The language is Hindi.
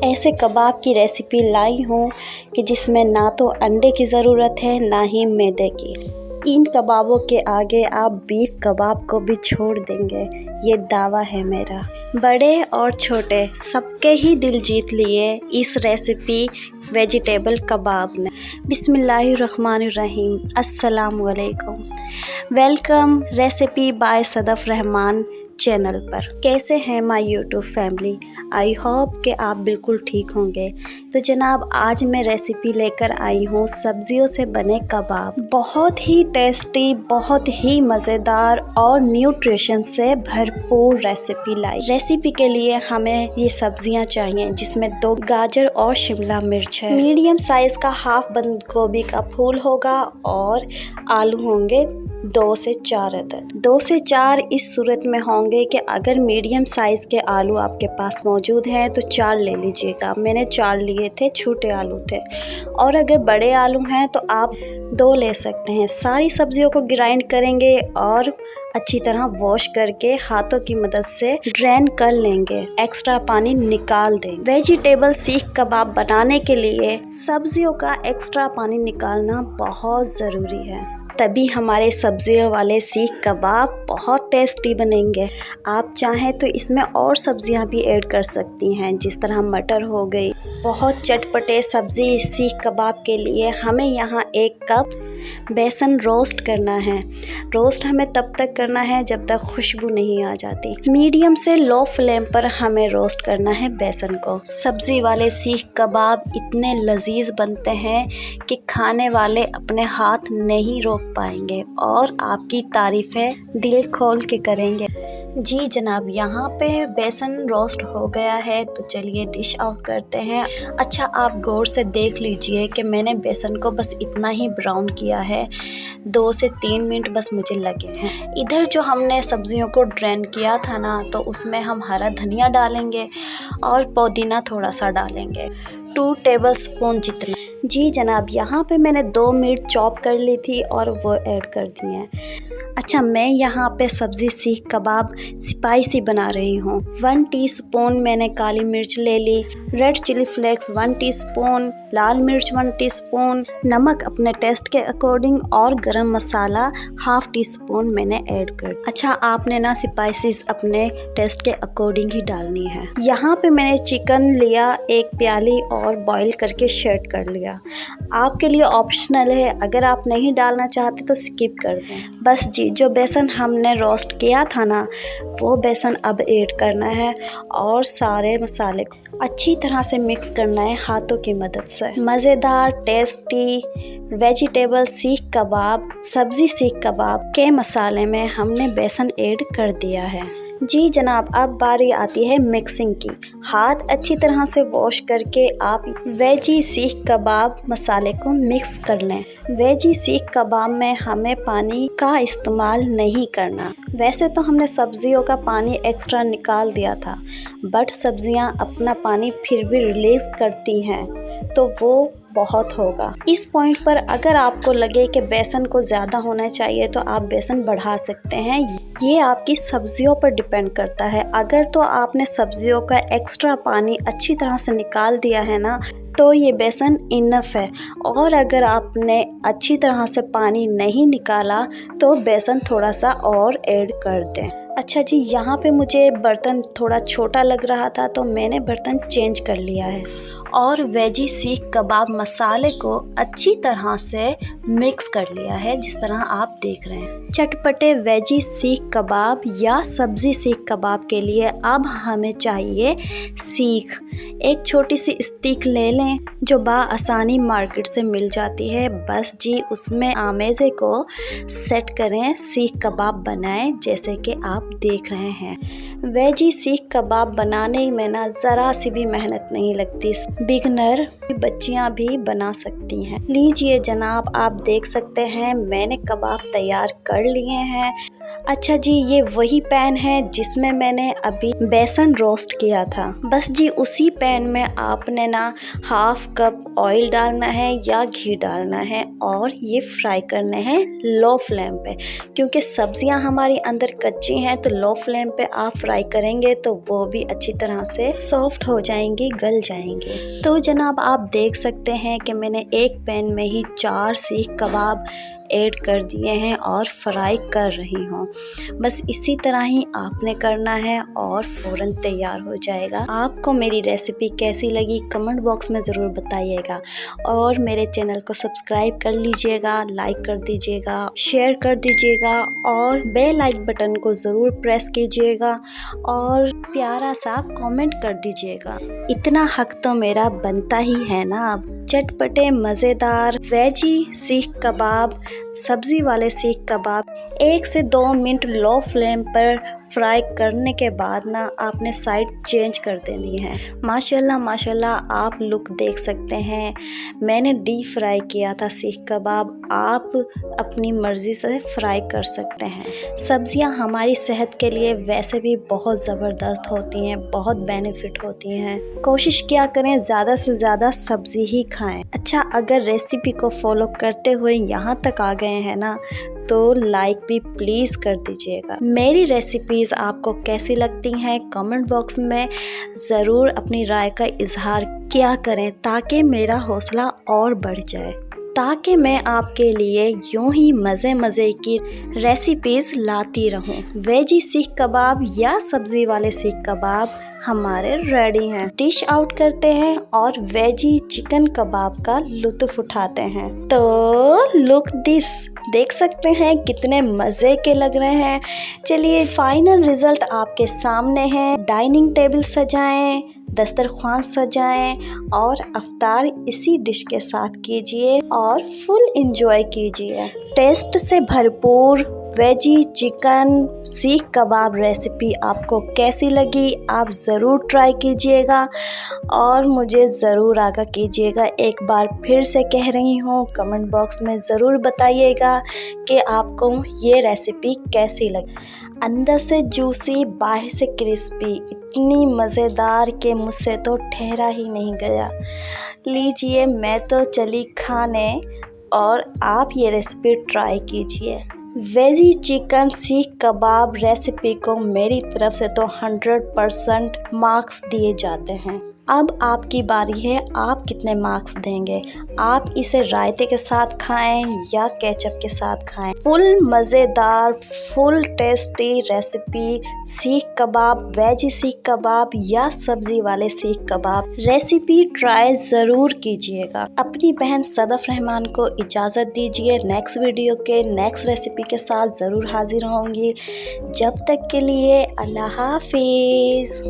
ऐसे कबाब की रेसिपी लाई हूँ कि जिसमें ना तो अंडे की ज़रूरत है ना ही मैदे की। इन कबाबों के आगे आप बीफ कबाब को भी छोड़ देंगे, ये दावा है मेरा। बड़े और छोटे सबके ही दिल जीत लिए इस रेसिपी वेजिटेबल कबाब ने। बिस्मिल्लाहिर्रहमानिर्रहीम, अस्सलामु अलैकुम। Welcome recipe by Sadaf Rahman channel पर। कैसे हैं my YouTube family? I hope कि आप बिल्कुल ठीक होंगे। तो जनाब, आज मैं रेसिपी लेकर आई हूँ सब्जियों से बने कबाब। बहुत ही टेस्टी, बहुत ही मज़ेदार और न्यूट्रिशन से भरपूर रेसिपी लाई। रेसिपी के लिए हमें ये सब्जियाँ चाहिए, जिसमें 2 गाजर और शिमला मिर्च है, मीडियम साइज़ का हाफ बंद गोभी का फूल होगा और आलू होंगे 2 से 4 अदद। 2 से 4 इस सूरत में होंगे कि अगर मीडियम साइज़ के आलू आपके पास मौजूद हैं तो 4 ले लीजिएगा। मैंने 4 लिए थे, छोटे आलू थे। और अगर बड़े आलू हैं तो आप 2 ले सकते हैं। सारी सब्जियों को ग्राइंड करेंगे और अच्छी तरह वॉश करके हाथों की मदद से ड्रेन कर लेंगे, एक्स्ट्रा पानी निकाल देंगे। वेजिटेबल सीख कबाब बनाने के लिए सब्जियों का एक्स्ट्रा पानी निकालना बहुत ज़रूरी है, तभी हमारे सब्जियों वाले सीख कबाब बहुत टेस्टी बनेंगे। आप चाहें तो इसमें और सब्जियां भी ऐड कर सकती हैं, जिस तरह मटर हो गई। बहुत चटपटे सब्जी सीख कबाब के लिए हमें यहाँ 1 कप बेसन रोस्ट करना है। रोस्ट हमें तब तक करना है जब तक खुशबू नहीं आ जाती। मीडियम से लो फ्लेम पर हमें रोस्ट करना है बेसन को। सब्जी वाले सीख कबाब इतने लजीज बनते हैं कि खाने वाले अपने हाथ नहीं रोक पाएंगे और आपकी तारीफ़ें दिल खोल के करेंगे। जी जनाब, यहाँ पे बेसन रोस्ट हो गया है, तो चलिए डिश आउट करते हैं। अच्छा, आप गौर से देख लीजिए कि मैंने बेसन को बस इतना ही ब्राउन किया है, 2 से 3 मिनट बस मुझे लगे हैं। इधर जो हमने सब्जियों को ड्रेन किया था ना, तो उसमें हम हरा धनिया डालेंगे और पुदीना थोड़ा सा डालेंगे, 2 टेबलस्पून जितना। जी जनाब, यहाँ पे मैंने 2 मिर्च चॉप कर ली थी और वो ऐड कर दिए हैं। अच्छा, मैं यहाँ पे सब्ज़ी सीख कबाब स्पाइसी बना रही हूँ। 1 टीस्पून मैंने काली मिर्च ले ली, रेड चिली फ्लेक्स 1 टीस्पून, लाल मिर्च 1 टीस्पून, नमक अपने टेस्ट के अकॉर्डिंग और गरम मसाला ½ टीस्पून मैंने ऐड कर। अच्छा, आपने ना स्पाइसेस अपने टेस्ट के अकॉर्डिंग ही डालनी है। यहाँ पे मैंने चिकन लिया 1 प्याली और बॉईल करके शेड कर लिया। आपके लिए ऑप्शनल है, अगर आप नहीं डालना चाहते तो स्किप कर दें। बस जी, जो बेसन हमने रोस्ट किया था ना, वो बेसन अब ऐड करना है और सारे मसाले को अच्छी तरह से मिक्स करना है हाथों की मदद से। मज़ेदार टेस्टी वेजिटेबल सीख कबाब, सब्ज़ी सीख कबाब के मसाले में हमने बेसन ऐड कर दिया है। जी जनाब, अब बारी आती है मिक्सिंग की। हाथ अच्छी तरह से वॉश करके आप वेजी सीख कबाब मसाले को मिक्स कर लें। वेजी सीख कबाब में हमें पानी का इस्तेमाल नहीं करना। वैसे तो हमने सब्जियों का पानी एक्स्ट्रा निकाल दिया था, बट सब्जियां अपना पानी फिर भी रिलीज़ करती हैं, तो वो बहुत होगा। इस पॉइंट पर अगर आपको लगे कि बेसन को ज़्यादा होना चाहिए तो आप बेसन बढ़ा सकते हैं। ये आपकी सब्जियों पर डिपेंड करता है। अगर तो आपने सब्जियों का एक्स्ट्रा पानी अच्छी तरह से निकाल दिया है ना, तो ये बेसन इनफ है। और अगर आपने अच्छी तरह से पानी नहीं निकाला तो बेसन थोड़ा सा और ऐड कर दें। अच्छा जी, यहाँ पे मुझे बर्तन थोड़ा छोटा लग रहा था, तो मैंने बर्तन चेंज कर लिया है और वेजी सीख कबाब मसाले को अच्छी तरह से मिक्स कर लिया है, जिस तरह आप देख रहे हैं। चटपटे वेजी सीख कबाब या सब्ज़ी सीख कबाब के लिए अब हमें चाहिए सीख। एक छोटी सी स्टिक ले लें जो आसानी मार्केट से मिल जाती है। बस जी, उसमें आमेज़े को सेट करें, सीख कबाब बनाएं जैसे कि आप देख रहे हैं। वेजी सीख कबाब बनाने में ना ज़रा सी भी मेहनत नहीं लगती, बिगनर बच्चियां भी बना सकती हैं। लीजिए जनाब, आप देख सकते हैं मैंने कबाब तैयार कर लिए हैं। अच्छा जी, ये वही पैन है जिसमें मैंने अभी बेसन रोस्ट किया था। बस जी उसी पैन में आपने ना हाफ कप ऑयल डालना है या घी डालना है और ये फ्राई करने हैं लो फ्लेम पे, क्योंकि सब्जियां हमारी अंदर कच्ची हैं तो लो फ्लेम पे आप फ्राई करेंगे तो वो भी अच्छी तरह से सॉफ्ट हो जाएंगी, गल जाएंगे। तो जनाब आप देख सकते हैं कि मैंने एक पैन में ही 4 सीख कबाब ऐड कर दिए हैं और फ्राई कर रही हूँ। बस इसी तरह ही आपने करना है और फ़ौरन तैयार हो जाएगा। आपको मेरी रेसिपी कैसी लगी कमेंट बॉक्स में ज़रूर बताइएगा और मेरे चैनल को सब्सक्राइब कर लीजिएगा, लाइक कर दीजिएगा, शेयर कर दीजिएगा और बेल आइकन बटन को ज़रूर प्रेस कीजिएगा और प्यारा सा कमेंट कर दीजिएगा। इतना हक तो मेरा बनता ही है ना। अब चटपटे मज़ेदार वेजी सीख कबाब, सब्ज़ी वाले सीख कबाब 1 से 2 मिनट लो फ्लेम पर फ्राई करने के बाद ना आपने साइड चेंज कर देनी है। माशाल्लाह माशाल्लाह आप लुक देख सकते हैं। मैंने डीप फ्राई किया था सीख कबाब, आप अपनी मर्ज़ी से फ्राई कर सकते हैं। सब्जियां हमारी सेहत के लिए वैसे भी बहुत ज़बरदस्त होती हैं, बहुत बेनिफिट होती हैं। कोशिश किया करें ज़्यादा से ज़्यादा सब्ज़ी ही खाएं। अच्छा, अगर रेसिपी को फॉलो करते हुए यहाँ तक आ गए हैं ना तो लाइक भी प्लीज़ कर दीजिएगा। मेरी रेसिपीज़ आपको कैसी लगती हैं कमेंट बॉक्स में ज़रूर अपनी राय का इजहार किया करें ताकि मेरा हौसला और बढ़ जाए, ताकि मैं आपके लिए यूं ही मज़े मज़े की रेसिपीज़ लाती रहूं। वेजी सीख कबाब या सब्ज़ी वाले सीख कबाब हमारे रेडी हैं। डिश आउट करते हैं और वेजी चिकन कबाब का लुत्फ़ उठाते हैं। तो लुक दिस, देख सकते हैं कितने मज़े के लग रहे हैं। चलिए फाइनल रिज़ल्ट आपके सामने है। डाइनिंग टेबल सजाएं, दस्तरख्वान सजाएं और अफ्तार इसी डिश के साथ कीजिए और फुल एंजॉय कीजिए। टेस्ट से भरपूर वेजी चिकन सीख कबाब रेसिपी आपको कैसी लगी आप ज़रूर ट्राई कीजिएगा और मुझे ज़रूर आगाह कीजिएगा। एक बार फिर से कह रही हूँ, कमेंट बॉक्स में ज़रूर बताइएगा कि आपको ये रेसिपी कैसी लगी। अंदर से जूसी, बाहर से क्रिस्पी, इतनी मज़ेदार कि मुझसे तो ठहरा ही नहीं गया। लीजिए मैं तो चली खाने और आप ये रेसिपी ट्राई कीजिए। वेजी चिकन सीख कबाब रेसिपी को मेरी तरफ से तो 100% मार्क्स दिए जाते हैं। अब आपकी बारी है, आप कितने मार्क्स देंगे। आप इसे रायते के साथ खाएं या केचप के साथ खाएं। फुल मज़ेदार, फुल टेस्टी रेसिपी सीख कबाब, वेजी सीख कबाब या सब्ज़ी वाले सीख कबाब रेसिपी ट्राई ज़रूर कीजिएगा। अपनी बहन सदफ रहमान को इजाज़त दीजिए। नेक्स्ट वीडियो के नेक्स्ट रेसिपी के साथ ज़रूर हाजिर होंगी। जब तक के लिए अल्लाह हाफिज़।